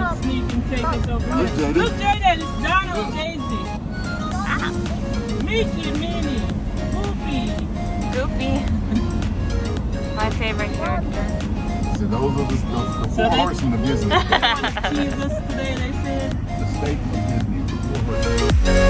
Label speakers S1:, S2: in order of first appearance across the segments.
S1: gonna sneak and take us over here. Look, Jaden, it's Donna and Daisy. Mickey, Minnie, Goofy.
S2: Goofy. My favorite character.
S3: So those are the four horsemen of Disney.
S1: Jesus today, they said.
S3: The staple of Disney, the four horsemen.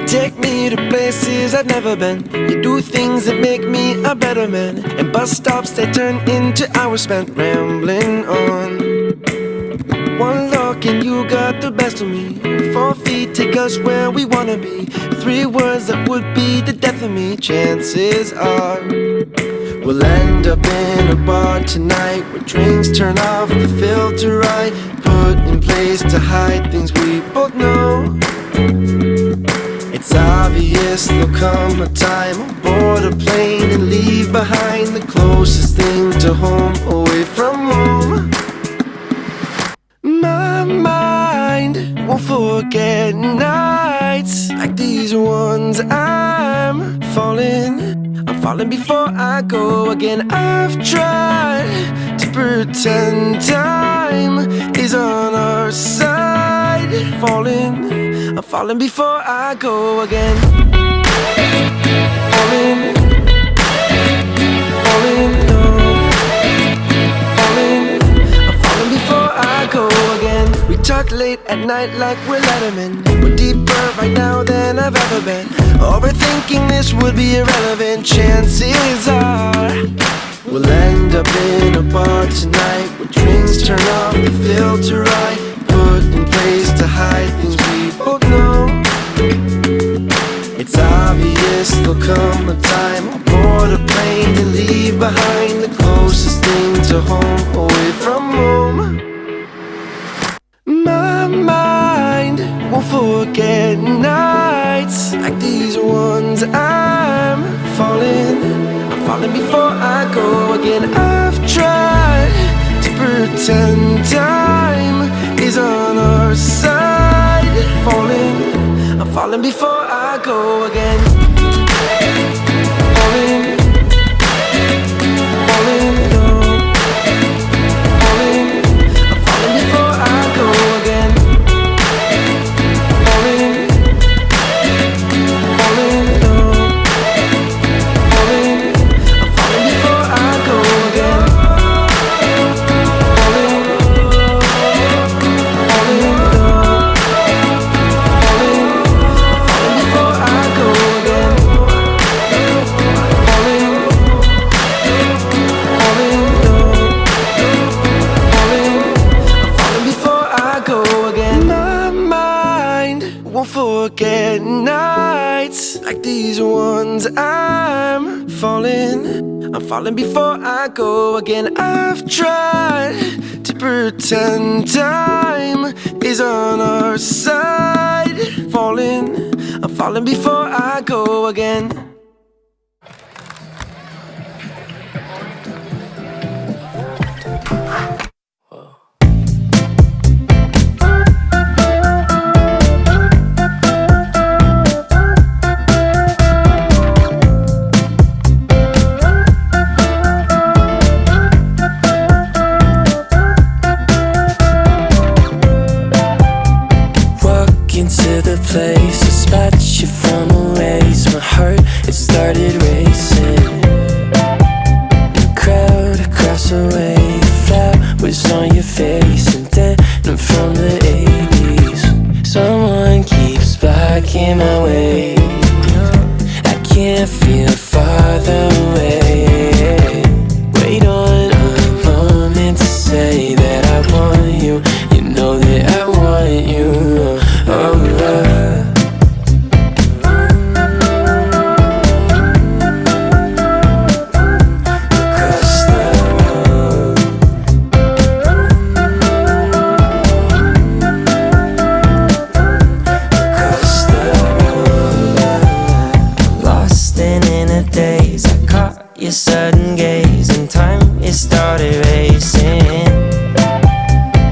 S4: Take me to places I've never been. You do things that make me a better man. And bus stops that turn into hours spent rambling on. One look and you got the best of me. 4 feet take us where we wanna be. 3 words that would be the death of me. Chances are we'll end up in a bar tonight, where drinks turn off the filter right, put in place to hide things we both know. It's obvious obvious there'll come a time I'll board a plane and leave behind the closest thing to home, away from home. My mind won't forget nights like these ones. I'm falling before I go again. I've tried to pretend time is on our side. I'm falling before I go again. Falling, no. I'm falling before I go again. We talk late at night like we're Letterman. We're deeper right now than I've ever been. Overthinking this would be irrelevant. Chances are we'll end up in a bar tonight where drinks turn off the filter right, put in place to hide things we both know. It's obvious there'll come a time I'll board a plane and leave behind the closest thing to home, away from home. My mind won't forget nights like these ones. I'm falling before I go again. I've tried to pretend time is on our side. I'm falling before I go again. Falling, no. I'm falling before I go again. Falling, no. I'm falling before I go again. Falling, no. Forget nights like these ones. I'm falling before I go again. I've tried to pretend time is on our side. I'm falling before I go again. Place, a spot you from a ways. My heart, it started racing. The crowd across the way, the flowers on your face, and then I'm from the 80s. Someone keeps blocking my way. I can't feel farther away. Wait on a moment to say that I want you. You know that I want you. Oh, sudden gaze and time, it started racing.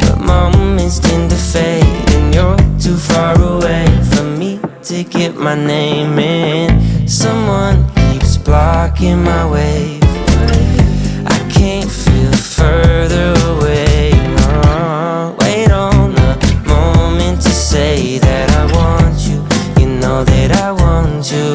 S4: But moments tend to fade and you're too far away from me to get my name in. Someone keeps blocking my way. I can't feel further away. Wait on a moment to say that I want you. You know that I want you.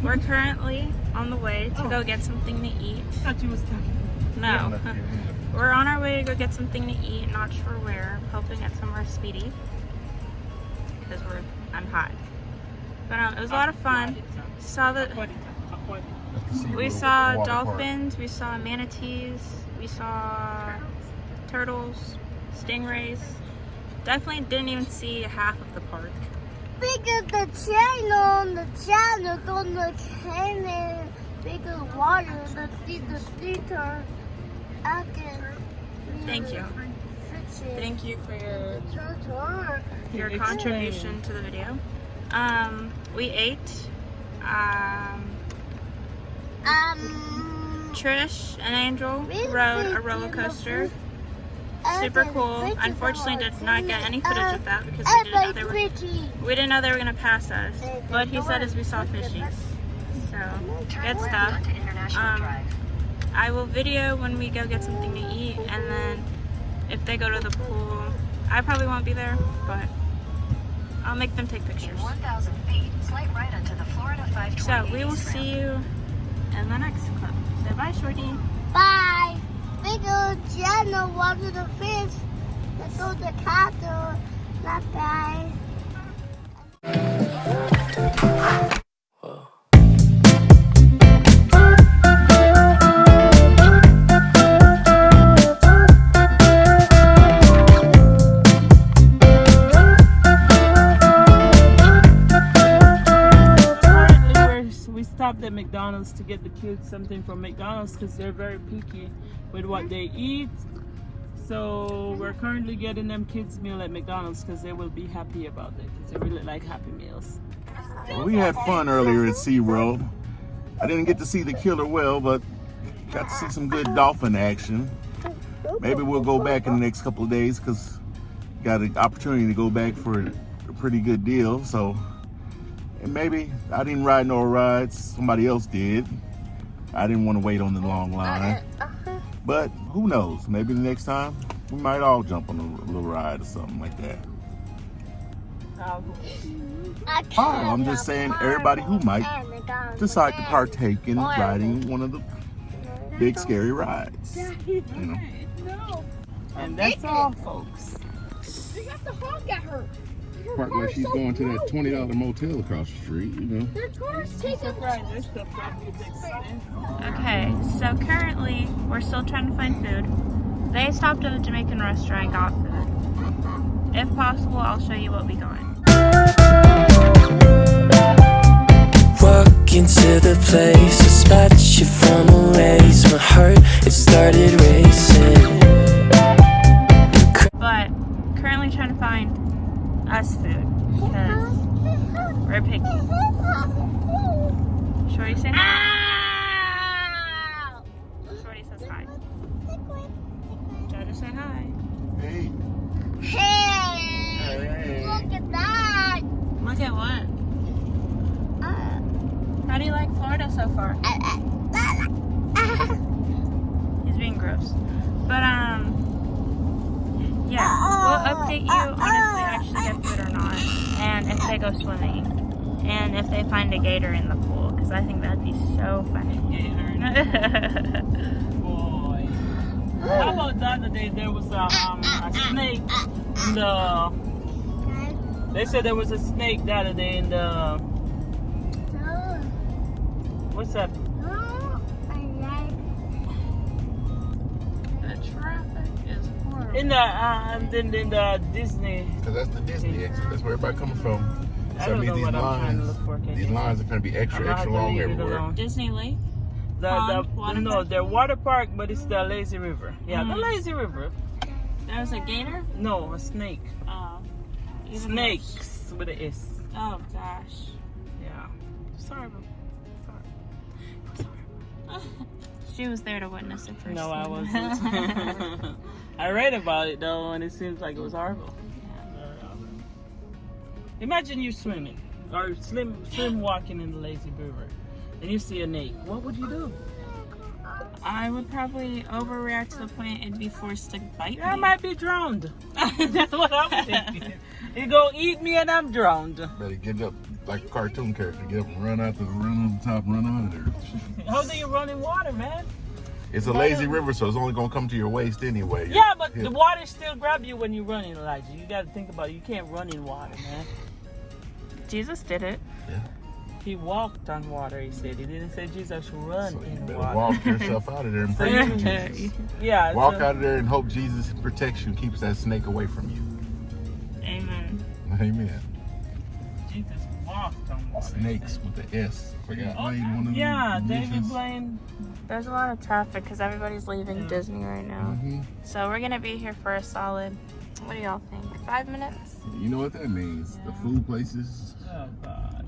S2: We're currently on the way to go get something to eat.
S1: I thought you was talking.
S2: No. We're on our way to go get something to eat. Not sure where. Hoping at somewhere speedy. Because I'm hot. But it was a lot of fun. We saw dolphins. We saw manatees. We saw turtles, stingrays. Definitely didn't even see half of the park.
S5: Because the channel on the cannon, bigger water, the theater, I can.
S2: Thank you. Thank you for your
S1: Explain.
S2: contribution to the video. We ate. Trish and Angel rode a roller coaster. Super cool. Unfortunately, did not get any footage of that because we didn't know they were gonna pass us. But he said as we saw fishies. So good stuff. I will video when we go get something to eat, and then if they go to the pool, I probably won't be there, but I'll make them take pictures.
S6: 1,000 feet, slight right onto the Florida 520.
S2: So we will see you in the next clip. Say bye, Shorty.
S5: Bye. Bigger channel, water the fish, let's go to the castle. Bye bye.
S1: We stopped at McDonald's to get the kids something from McDonald's because they're very picky with what they eat. So we're currently getting them kids meal at McDonald's because they will be happy about it because they really like Happy Meals.
S3: Well, we had fun earlier at SeaWorld. I didn't get to see the killer whale, but got to see some good dolphin action. Maybe we'll go back in the next couple of days because got an opportunity to go back for a pretty good deal. So, and maybe I didn't ride no rides, somebody else did. I didn't want to wait on the long line. But who knows? Maybe the next time we might all jump on a little ride or something like that. Oh, I'm just saying everybody who might decide to partake in riding one of the big scary rides. You know.
S1: And that's all, folks.
S3: Part where she's going to that $20 motel across the street, you know.
S2: Okay, so currently we're still trying to find food. They stopped at a Jamaican restaurant and got food. If possible, I'll show you what we got.
S4: Walk into the place, I spot you from a ways. My heart, it started racing.
S2: But currently trying to find us food because we're picky. Shorty say hi. Shorty says hi. Try to say hi.
S3: Hey.
S5: Hey, look at that.
S2: Look at what? How do you like Florida so far? He's being gross. But yeah, we'll update you on if we actually get food or not, and if they go swimming, and if they find a gator in the pool, because I think that'd be so funny.
S1: Boy. How about the other day there was a snake in the... They said there was a snake the other day in the... What's that?
S2: The traffic is horrible.
S1: In the Disney.
S3: Because that's the Disney exit. That's where everybody comes from.
S1: I
S3: So
S1: don't know
S3: these
S1: what I'm trying to look for.
S3: these lines are going to be extra long everywhere.
S2: Disney Lake?
S1: The water park, but it's the lazy river. Yeah, the lazy river.
S2: There was a gator?
S1: No, a snake.
S2: Oh.
S1: Snakes with an S.
S2: Oh gosh.
S1: Yeah. Sorry.
S2: She was there to witness it first.
S1: No, I wasn't. I read about it though, and it seems like it was horrible. Imagine you swimming or swim walking in the lazy river, and you see a snake. What would you do?
S2: I would probably overreact to the point it'd be forced to bite
S1: I
S2: me.
S1: might be drowned. That's what I'm thinking. He go eat me and I'm drowned.
S3: Better get up like a cartoon character. Get up and run on the top, run out of there.
S1: How do you run in water, man?
S3: It's a lazy river, so it's only going to come to your waist anyway.
S1: Yeah, but the water still grab you when you're running, Elijah. You got to think about it. You can't run in water, man.
S2: Jesus did it.
S3: Yeah.
S1: He walked on water, he said. He didn't say Jesus run
S3: So you
S1: in
S3: better
S1: water.
S3: walk yourself out of there and pray to Jesus.
S1: Yeah.
S3: Walk
S1: so-
S3: out of there and hope Jesus protects you and keeps that snake away from you.
S2: Amen.
S3: Amen.
S1: Jesus walked on water.
S3: Snakes with the S. Forgot.
S1: Oh,
S3: Played one of them
S1: yeah, David
S3: musicians.
S1: Blaine.
S2: There's a lot of traffic because everybody's leaving
S1: Yeah.
S2: Disney right now.
S3: Mhm.
S2: So we're gonna be here for a solid, what do y'all think? 5 minutes?
S3: You know what that means? The food places.
S1: Oh, God.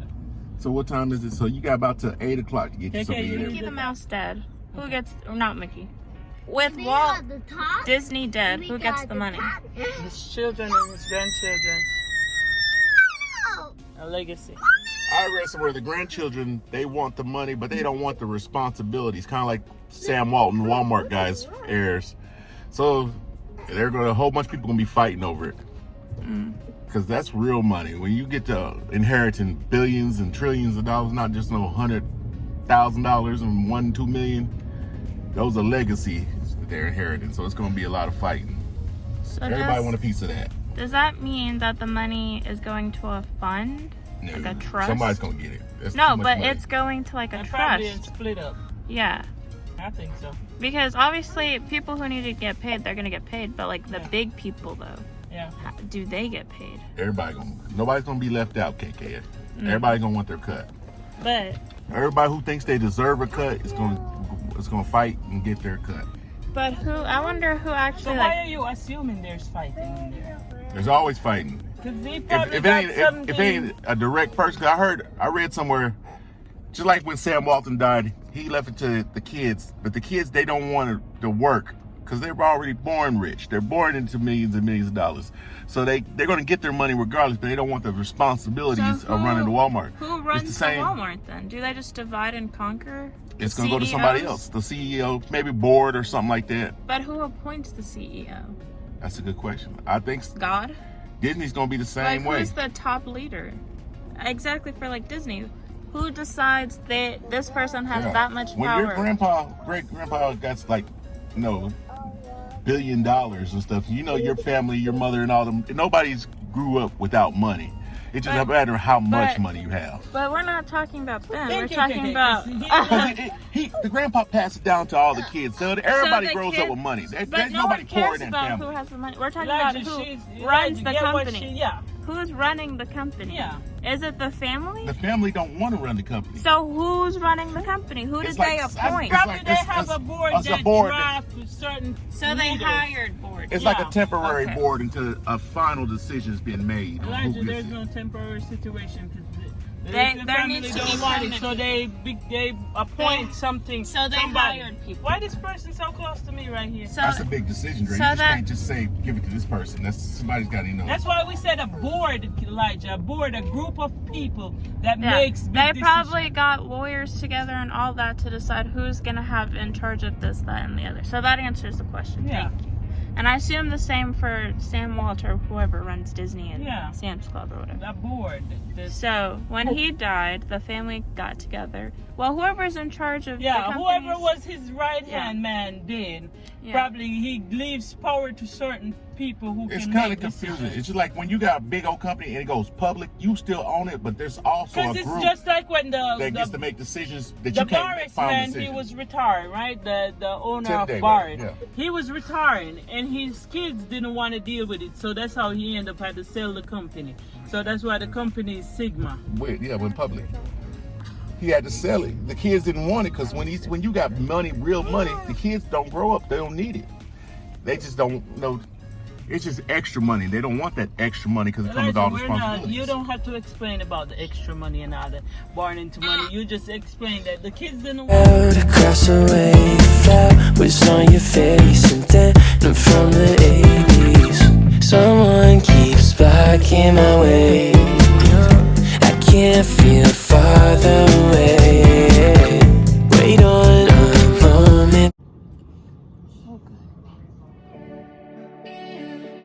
S3: So what time is it? So you got about to 8 o'clock to get you
S1: Okay,
S3: something to
S1: you
S3: eat.
S2: Mickey the Mouse dead. Who
S1: Okay.
S2: gets, or not Mickey. With
S5: We
S2: Walt
S5: got the top.
S2: Disney dead,
S5: We
S2: who gets
S5: got
S2: the money?
S5: top.
S1: His children and his grandchildren.
S5: Oh,
S1: A legacy.
S3: I read somewhere the grandchildren, they want the money, but they don't want the responsibilities. Kind of like Sam Walton, Walmart guys, heirs. So they're going to, a whole bunch of people going to be fighting over it. Because that's real money. When you get to inheriting billions and trillions of dollars, not just no $100,000 and 1-2 million, those are legacies that they're inheriting. So it's going to be a lot of fighting.
S2: So
S3: Everybody want a piece of that.
S2: does that mean that the money is going to a fund?
S3: No,
S2: Like a trust?
S3: Somebody's going to get it. That's
S2: No,
S3: too much
S2: but
S3: money.
S2: it's going to like a
S1: And probably
S2: trust.
S1: it's split up.
S2: Yeah.
S1: I think so.
S2: Because obviously people who need to get paid, they're gonna get paid. But like the
S1: Yeah.
S2: big people though,
S1: Yeah.
S2: do they get paid?
S3: Nobody's going to be left out, KK. Everybody's going to want their cut.
S2: But
S3: Everybody who thinks they deserve a cut is going to fight and get their cut.
S2: who? I wonder who
S1: So
S2: actually
S1: why
S2: like.
S1: are you assuming there's fighting in there?
S3: There's always fighting.
S1: Because he
S3: If,
S1: probably
S3: if,
S1: got
S3: it ain't,
S1: something.
S3: if it ain't a direct person, 'cause I read somewhere, just like when Sam Walton died, he left it to the kids. But the kids, they don't want to work because they were already born rich. They're born into millions and millions of dollars. So they're going to get their money regardless, but they don't want the responsibilities
S2: So
S3: of running the Walmart.
S2: Who runs the
S3: same.
S2: Walmart then? Do they just divide and conquer?
S3: It's going to go to somebody
S2: CEOs?
S3: else, the CEO, maybe board or something like that.
S2: But who appoints the CEO?
S3: That's a good question. I think
S2: God?
S3: Disney's going to be the same
S2: Like
S3: way.
S2: who's the top leader? Exactly for like Disney. Who decides that this person has
S3: Yeah.
S2: that much
S3: When
S2: power?
S3: your great grandpa got like, $1 billion and stuff, your family, your mother and all them, nobody's grew up without money. It just
S2: But-
S3: doesn't matter how much
S2: but-
S3: money you have.
S2: But we're not talking about them.
S1: Thank
S2: We're
S1: you,
S2: talking
S1: KK,
S2: about.
S1: 'cause
S3: The grandpa passed it down to all the kids. So everybody
S2: the
S3: grows
S2: kids-
S3: up with money.
S2: But
S3: There's
S2: no
S3: nobody
S2: one
S3: poor
S2: cares
S3: in that
S2: about
S3: family.
S2: who has the money. We're talking
S1: Elijah,
S2: about who
S1: she's-
S2: runs
S1: Elijah,
S2: the
S1: get what
S2: company.
S1: yeah.
S2: Who's running the company?
S1: Yeah.
S2: Is it the family?
S3: The family don't want to run the company.
S2: So who's running the company? Who did
S3: It's
S2: they
S3: like-
S2: appoint?
S3: it's
S1: Probably
S3: like-
S1: they have a board
S3: it's a
S1: that
S3: board that-
S1: drafts certain
S2: So they
S1: leaders.
S2: hired board.
S3: It's like a
S1: Yeah.
S3: temporary
S2: Okay.
S3: board until a final decision's been made. On who
S1: Elijah,
S3: gets
S1: there's
S3: it.
S1: no temporary situation because the
S2: There
S1: family
S2: needs to
S1: don't
S2: be
S1: want it,
S2: permanent.
S1: so they appoint something.
S2: So they
S1: somebody.
S2: hired people.
S1: Why this person so close to me right here?
S2: So
S3: That's a big decision, Dre.
S2: so
S3: You just
S2: that-
S3: can't just say, give it to this person. Somebody's got to know.
S1: That's why we said a board, Elijah. A board, a group of people that
S2: yeah,
S1: makes big
S2: they
S1: decisions.
S2: probably got lawyers together and all that to decide who's gonna have in charge of this, that, and the other. So that answers the question.
S1: Yeah.
S2: Thank you. And I assume the same for Sam Walter, whoever runs Disney and
S1: Yeah.
S2: Sam's Club or whatever.
S1: A board.
S2: So when he died, the family got together. Well, whoever's in charge of the
S1: Yeah, whoever
S2: companies-
S1: was his right
S2: Yeah.
S1: hand man did.
S2: Yeah.
S1: Probably he leaves power to certain people who
S3: It's
S1: can
S3: kind
S1: make
S3: of confusing.
S1: decisions.
S3: It's just like when you got a big old company and it goes public, you still own it, but there's also
S1: Because
S3: a
S1: it's
S3: group
S1: just like when
S3: that gets to
S1: the
S3: make decisions that
S1: the
S3: you can't make
S1: Boris
S3: final
S1: man,
S3: decisions.
S1: he was retired, right? The owner
S3: Tim
S1: of
S3: Daly,
S1: Boris.
S3: yeah.
S1: He was retiring, and his kids didn't want to deal with it, so that's how he ended up had to sell the company. So that's why the company is Sigma.
S3: When public. He had to sell it. The kids didn't want it because when you got money, real money, the kids don't grow up. They don't need it. They just don't know. It's just extra money. They don't want that extra money because it comes with all the
S1: Elijah,
S3: responsibilities.
S1: you don't have to explain about the extra money and all that born into money. You just explain that the kids didn't want
S4: Out across the way you fell was on your face and then from the 80s. Someone keeps blocking my way. I can't feel farther away.